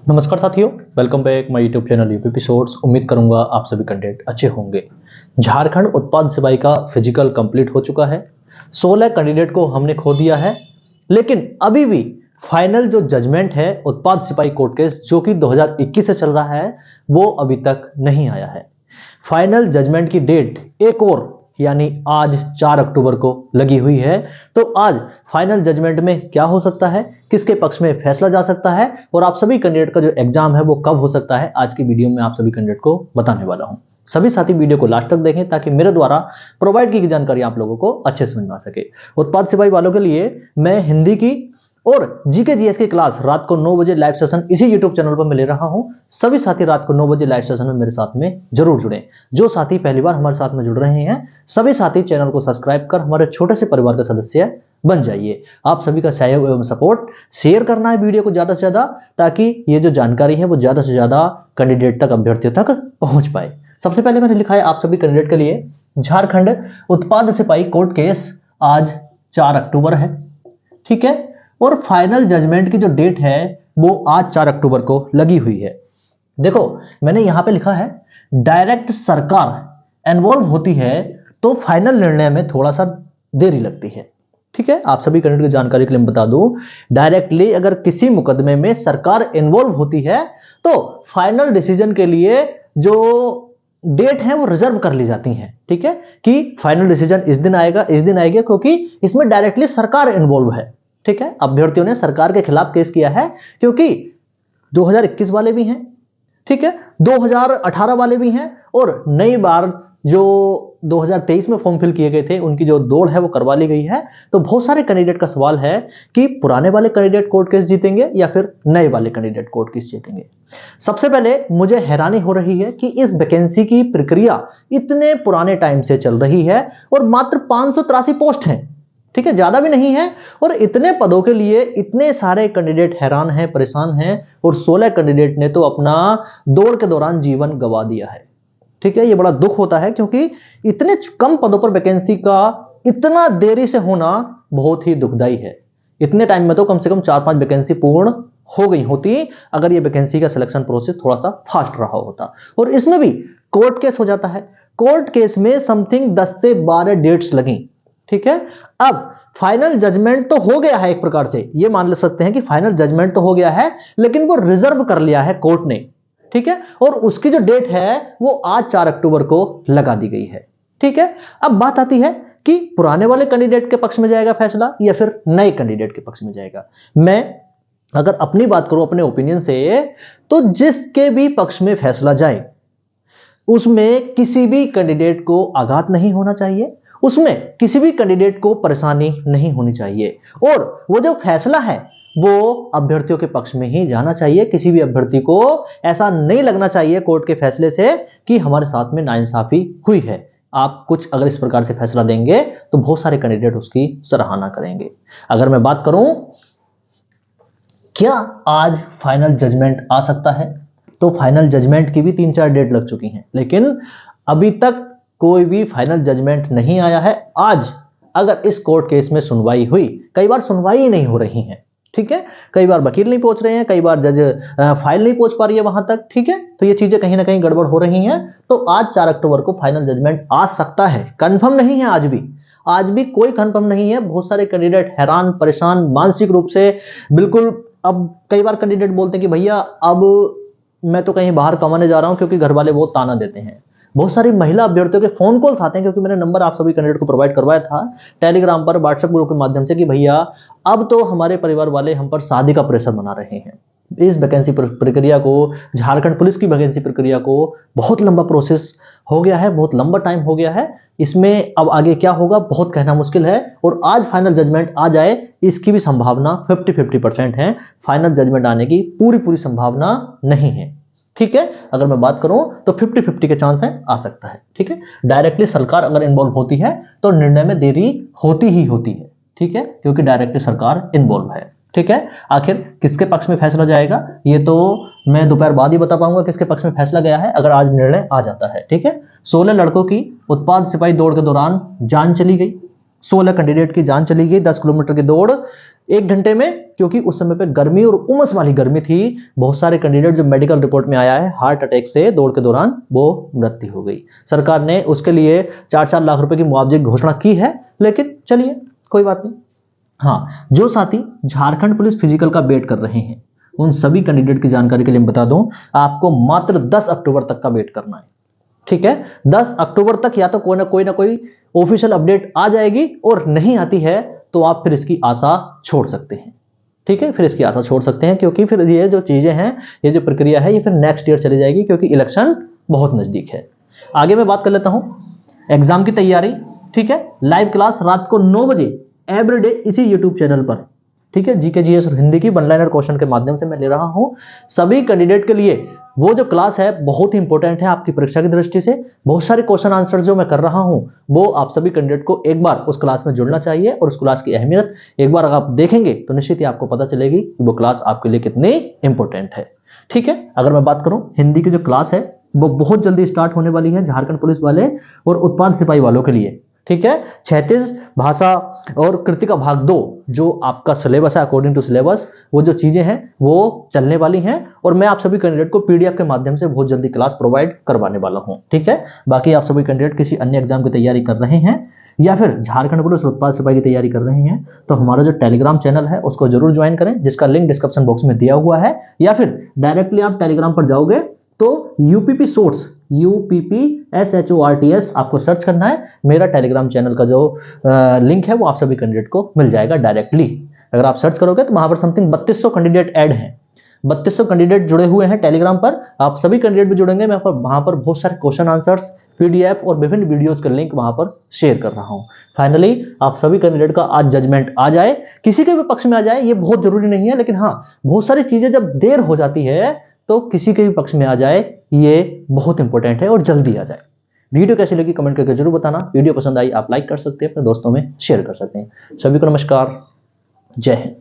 नमस्कार साथियों, welcome back my YouTube channel UP episodes. उम्मीद करूंगा आप सभी कंटेंट अच्छे होंगे। झारखंड उत्पाद सिपाही का फिजिकल कंप्लीट हो चुका है। 16 कैंडिडेट को हमने खो दिया है, लेकिन अभी भी फाइनल जो जजमेंट है उत्पाद सिपाही कोर्ट केस जो कि 2021 से चल रहा है वो अभी तक नहीं आया है। फाइनल जजमेंट की डेट एक और यानी आज 4 अक्टूबर को लगी हुई है। तो आज फाइनल जजमेंट में क्या हो सकता है, किसके पक्ष में फैसला जा सकता है और आप सभी कैंडिडेट का जो एग्जाम है वो कब हो सकता है, आज की वीडियो में आप सभी कैंडिडेट को बताने वाला हूं। सभी साथी वीडियो को लास्ट तक देखें ताकि मेरे द्वारा प्रोवाइड की गई जानकारी आप लोगों को अच्छे से समझ में आ सके। उत्पाद सिपाही वालों के लिए मैं हिंदी की और जीके जीएस की क्लास रात को 9 बजे लाइव सेशन इसी यूट्यूब चैनल पर मैं ले रहा हूं। सभी साथी रात को 9 बजे लाइव सेशन में मेरे साथ में जरूर जुड़ें। जो साथी पहली बार हमारे साथ में जुड़ रहे हैं, सभी साथी चैनल को सब्सक्राइब कर हमारे छोटे से परिवार का सदस्य बन जाइए। आप सभी का सहयोग एवं सपोर्ट, शेयर करना है वीडियो को ज्यादा से ज्यादा, ताकि ये जो जानकारी है वो ज्यादा से ज्यादा कैंडिडेट तक, अभ्यर्थियों तक पहुंच पाए। सबसे पहले मैंने लिखा है आप सभी कैंडिडेट के लिए, झारखंड उत्पाद सिपाही कोर्ट केस आज 4 अक्टूबर है, ठीक है। और फाइनल जजमेंट की जो डेट है वो आज 4 अक्टूबर को लगी हुई है। देखो मैंने यहां पे लिखा है डायरेक्ट सरकार इन्वॉल्व होती है तो फाइनल निर्णय में थोड़ा सा देरी लगती है, ठीक है। आप सभी कैंडिडेट की जानकारी के लिए बता दूं, डायरेक्टली अगर किसी मुकदमे में सरकार इन्वॉल्व होती है तो फाइनल डिसीजन के लिए जो डेट है वो रिजर्व कर ली जाती है, ठीक है, कि फाइनल डिसीजन इस दिन आएगा, इस दिन आएगा, क्योंकि इसमें डायरेक्टली सरकार इन्वॉल्व है, ठीक है। अभ्यर्थियों ने सरकार के खिलाफ केस किया है क्योंकि 2021 वाले भी हैं, ठीक है, 2018 वाले भी हैं और नई बार जो 2023 में फॉर्म फिल किए गए थे उनकी जो दौड़ है वो करवा ली गई है। तो बहुत सारे कैंडिडेट का सवाल है कि पुराने वाले कैंडिडेट कोर्ट केस जीतेंगे या फिर नए वाले कैंडिडेट कोर्ट केस जीतेंगे। सबसे पहले मुझे हैरानी हो रही है कि इस वैकेंसी की प्रक्रिया इतने पुराने टाइम से चल रही है और मात्र 583 पोस्ट हैं, ठीक है, ज्यादा भी नहीं है, और इतने पदों के लिए इतने सारे कैंडिडेट हैरान हैं, परेशान हैं, और 16 कैंडिडेट ने तो अपना दौड़ के दौरान जीवन गंवा दिया है, ठीक है। ये बड़ा दुख होता है क्योंकि इतने कम पदों पर वैकेंसी का इतना देरी से होना बहुत ही दुखदाई है। इतने टाइम में तो कम से कम 4-5 वैकेंसी पूर्ण हो गई होती अगर ये वैकेंसी का सिलेक्शन प्रोसेस थोड़ा सा फास्ट रहा होता। और इसमें भी कोर्ट केस हो जाता है। कोर्ट केस में समथिंग 10 से 12 डेट्स लगी, ठीक है। अब फाइनल जजमेंट तो हो गया है, एक प्रकार से ये मान ले सकते हैं कि फाइनल जजमेंट तो हो गया है, लेकिन वो रिजर्व कर लिया है कोर्ट ने, ठीक है, और उसकी जो डेट है वो आज 4 अक्टूबर को लगा दी गई है, ठीक है। अब बात आती है कि पुराने वाले कैंडिडेट के पक्ष में जाएगा फैसला या फिर नए कैंडिडेट के पक्ष में जाएगा। मैं अगर अपनी बात करूं अपने ओपिनियन से, तो जिसके भी पक्ष में फैसला जाए उसमें किसी भी कैंडिडेट को आघात नहीं होना चाहिए, उसमें किसी भी कैंडिडेट को परेशानी नहीं होनी चाहिए, और वो जो फैसला है वो अभ्यर्थियों के पक्ष में ही जाना चाहिए। किसी भी अभ्यर्थी को ऐसा नहीं लगना चाहिए कोर्ट के फैसले से कि हमारे साथ में नाइंसाफी हुई है। आप कुछ अगर इस प्रकार से फैसला देंगे तो बहुत सारे कैंडिडेट उसकी सराहना करेंगे। अगर मैं बात करूं क्या आज फाइनल जजमेंट आ सकता है, तो फाइनल जजमेंट की भी 3-4 डेट लग चुकी हैं, लेकिन अभी तक कोई भी फाइनल जजमेंट नहीं आया है। आज अगर इस कोर्ट केस में सुनवाई हुई, कई बार सुनवाई ही नहीं हो रही है, ठीक है, कई बार वकील नहीं पहुंच रहे हैं, कई बार जज फाइल नहीं पहुंच पा रही है वहां तक, ठीक है, तो ये चीजें कहीं ना कहीं गड़बड़ हो रही हैं। तो आज 4 अक्टूबर को फाइनल जजमेंट आ सकता है, कंफर्म नहीं है, आज भी कोई कंफर्म नहीं है। बहुत सारे कैंडिडेट हैरान, परेशान, मानसिक रूप से बिल्कुल। अब कई बार कैंडिडेट बोलते हैं कि भैया अब मैं तो कहीं बाहर कमाने जा रहा हूं क्योंकि घर वाले वो ताना देते हैं। बहुत सारी महिला अभ्यर्थियों के फोन कॉल्स आते हैं, क्योंकि मैंने नंबर आप सभी कैंडिडेट को प्रोवाइड करवाया था टेलीग्राम पर, व्हाट्सएप ग्रुप के माध्यम से, कि भैया अब तो हमारे परिवार वाले हम पर शादी का प्रेशर बना रहे हैं। इस वैकेंसी प्रक्रिया को, झारखंड पुलिस की वैकेंसी प्रक्रिया को बहुत लंबा प्रोसेस हो गया है, बहुत लंबा टाइम हो गया है। इसमें अब आगे क्या होगा बहुत कहना मुश्किल है, और आज फाइनल जजमेंट आ जाए इसकी भी संभावना 50-50% है। फाइनल जजमेंट आने की पूरी संभावना नहीं है, ठीक है। अगर मैं बात करूं तो 50-50 के चांस है, आ सकता है, ठीक है। डायरेक्टली सरकार अगर इन्वॉल्व होती है तो निर्णय में देरी होती ही होती है, ठीक है, क्योंकि डायरेक्टली सरकार इन्वॉल्व है, ठीक है। आखिर किसके पक्ष में फैसला जाएगा ये तो मैं दोपहर बाद ही बता पाऊंगा किसके पक्ष में फैसला गया है, अगर आज निर्णय आ जाता है, ठीक है। 16 लड़कों की उत्पाद सिपाही दौड़ के दौरान जान चली गई, 16 कैंडिडेट की जान चली गई। 10 किलोमीटर की दौड़ 1 घंटे में, क्योंकि उस समय पे गर्मी और उमस वाली गर्मी थी। बहुत सारे कैंडिडेट जो मेडिकल रिपोर्ट में आया है हार्ट अटैक से दौड़ के दौरान वो मृत्यु हो गई। सरकार ने उसके लिए 4-4 लाख रुपए की मुआवजे की घोषणा की है, लेकिन चलिए कोई बात नहीं। हाँ, जो साथी झारखंड पुलिस फिजिकल का वेट कर रहे हैं उन सभी कैंडिडेट की जानकारी के लिए मैं बता दूं, आपको मात्र 10 अक्टूबर तक का वेट करना है। ठीक है, 10 अक्टूबर तक या तो कोई ना कोई ऑफिशियल अपडेट आ जाएगी, और नहीं आती है तो आप फिर इसकी आशा छोड़ सकते हैं। ठीक है, फिर इसकी आशा छोड़ सकते हैं, क्योंकि फिर ये जो चीजें हैं, ये जो प्रक्रिया है, ये फिर नेक्स्ट ईयर चली जाएगी, क्योंकि इलेक्शन बहुत नजदीक है। आगे मैं बात कर लेता हूं एग्जाम की तैयारी। ठीक है, लाइव क्लास रात को 9 बजे एवरीडे इसी यूट्यूब चैनल पर। ठीक है, जीके जीएस और हिंदी की वन लाइनर क्वेश्चन के माध्यम से मैं ले रहा हूं सभी कैंडिडेट के लिए। वो जो क्लास है बहुत ही इंपॉर्टेंट है आपकी परीक्षा की दृष्टि से। बहुत सारे क्वेश्चन आंसर जो मैं कर रहा हूं वो आप सभी कैंडिडेट को एक बार उस क्लास में जुड़ना चाहिए, और उस क्लास की अहमियत एक बार अगर आप देखेंगे तो निश्चित ही आपको पता चलेगी कि वो क्लास आपके लिए कितनी इंपॉर्टेंट है। ठीक है, अगर मैं बात करूं हिंदी की जो क्लास है वो बहुत जल्दी स्टार्ट होने वाली है झारखंड पुलिस वाले और उत्पाद सिपाही वालों के लिए। ठीक है, 36 भाषा और कृतिका भाग 2 जो आपका सिलेबस है अकॉर्डिंग टू सिलेबस, वो जो चीजें हैं वो चलने वाली हैं, और मैं आप सभी कैंडिडेट को पीडीएफ के माध्यम से बहुत जल्दी क्लास प्रोवाइड करवाने वाला हूं। ठीक है, बाकी आप सभी कैंडिडेट किसी अन्य एग्जाम की तैयारी कर रहे हैं या फिर झारखंड पुलिस उत्पाद सिपाही की तैयारी कर रहे हैं तो हमारा जो टेलीग्राम चैनल है उसको जरूर ज्वाइन करें, जिसका लिंक डिस्क्रिप्शन बॉक्स में दिया हुआ है, या फिर डायरेक्टली आप टेलीग्राम पर जाओगे तो यूपीपी सोर्स UPPSHORTS आपको सर्च करना है। मेरा टेलीग्राम चैनल का जो लिंक है वो आप सभी कैंडिडेट को मिल जाएगा डायरेक्टली। अगर आप सर्च करोगे तो वहां पर समथिंग 3200 कैंडिडेट ऐड हैं, 3200 कैंडिडेट जुड़े हुए हैं टेलीग्राम पर। आप सभी कैंडिडेट भी जुड़ेंगे। मैं वहां पर बहुत सारे क्वेश्चन आंसर्स, पीडीएफ और विभिन्न वीडियोस के लिंक वहां पर शेयर कर रहा हूं। फाइनली आप सभी कैंडिडेट का आज जजमेंट आ जाए, किसी के भी पक्ष में आ जाए, ये बहुत जरूरी नहीं है, लेकिन हाँ बहुत सारी चीजें जब देर हो जाती है तो किसी के भी पक्ष में आ जाए, ये बहुत इंपॉर्टेंट है, और जल्दी आ जाए। वीडियो कैसी लगी कमेंट करके जरूर बताना। वीडियो पसंद आई आप लाइक कर सकते हैं, अपने दोस्तों में शेयर कर सकते हैं। सभी को नमस्कार, जय हिंद।